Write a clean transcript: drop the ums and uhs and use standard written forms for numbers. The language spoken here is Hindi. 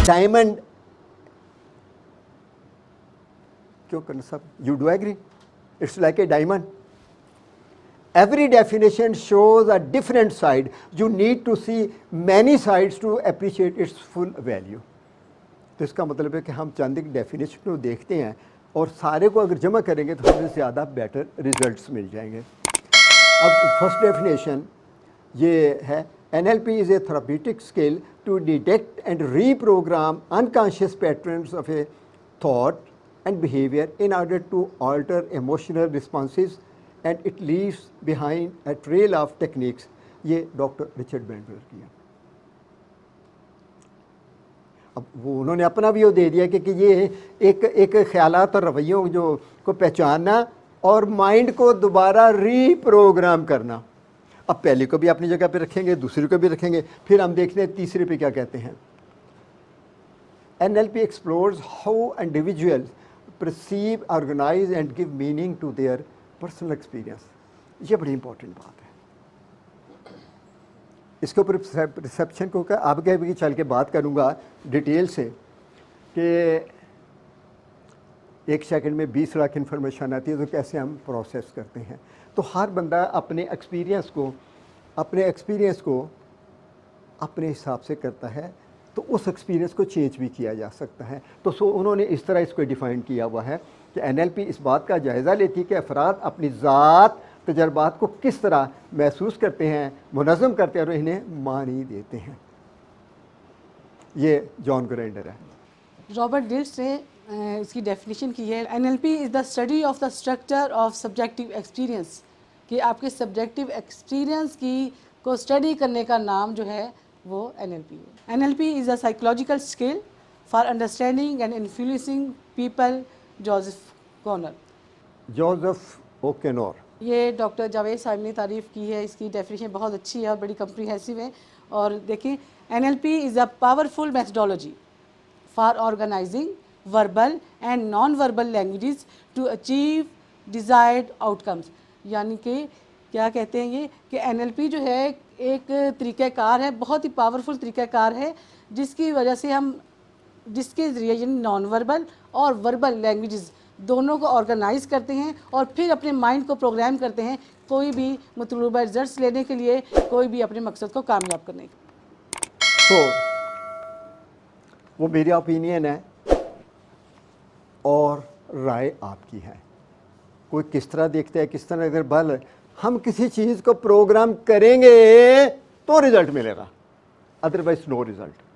डायमंड क्यों करना सब, you do agree, it's like a diamond. Every definition shows a different side. You need to see many sides to appreciate its full value. तो इसका मतलब है कि हम चंद एक डेफिनेशन को देखते हैं और सारे को अगर जमा करेंगे तो हमें ज़्यादा बेटर रिजल्ट्स मिल जाएंगे. अब फर्स्ट डेफिनेशन ये है, NLP is a therapeutic skill to detect and reprogram unconscious patterns of a thought and behavior in order to alter emotional responses and it leaves behind a trail of techniques. ये डॉक्टर रिचर्ड बैंडलर की है. अब वो उन्होंने अपना भी वो दे दिया कि ये एक ख्यालात और रवैयों जो को पहचानना और माइंड को दोबारा रीप्रोग्राम करना. अब पहले को भी अपनी जगह पे रखेंगे, दूसरे को भी रखेंगे, फिर हम देखते हैं तीसरे पे क्या कहते हैं. NLP explores how individuals perceive, organize and give meaning to their personal experience. ये बड़ी इंपॉर्टेंट बात है. इसके ऊपर रिसेप्शन को आगे भी चल के बात करूँगा डिटेल से कि एक सेकंड में 20 लाख इन्फॉर्मेशन आती है तो कैसे हम प्रोसेस करते हैं. तो हर बंदा अपने एक्सपीरियंस को अपने हिसाब से करता है, तो उस एक्सपीरियंस को चेंज भी किया जा सकता है. तो उन्होंने इस तरह इसको डिफ़ाइन किया हुआ है कि NLP इस बात का जायज़ा लेती है कि अफराद अपनी ज़ात तजर्बात को किस तरह महसूस करते हैं, मुनज़्ज़म करते हैं और इन्हें मानी देते हैं. ये जॉन ग्राइंडर है. रॉबर्ट डिल्स ने इसकी डेफिनेशन की है, NLP is the study of the structure of subjective experience, कि आपके सब्जेक्टिव एक्सपीरियंस को स्टडी करने का नाम जो है वो NLP है. NLP is a psychological skill for understanding and influencing people. Joseph O'Connor. ये डॉक्टर जावेद साहब ने तारीफ़ की है. इसकी डेफिनेशन बहुत अच्छी है और बड़ी कम्प्रीहेंसिव है. और देखिए, NLP is a powerful methodology for organising verbal and non verbal languages to achieve desired outcomes. यानी कि क्या कहते हैं ये कि NLP जो है एक तरीक़ाकार है, बहुत ही पावरफुल तरीक़ाकार है, जिसकी वजह से हम जिसके ज़रिए नॉन वर्बल और वर्बल लैंग्वेजेस दोनों को ऑर्गेनाइज करते हैं और फिर अपने माइंड को प्रोग्राम करते हैं कोई भी मतलूबा रिजल्ट्स लेने के लिए, कोई भी अपने मकसद को कामयाब करने के लिए. तो वो मेरी ओपिनियन है और राय आपकी है. कोई किस तरह देखता है, किस तरह. अगर बल हम किसी चीज़ को प्रोग्राम करेंगे तो रिज़ल्ट मिलेगा, अदरवाइज नो रिज़ल्ट.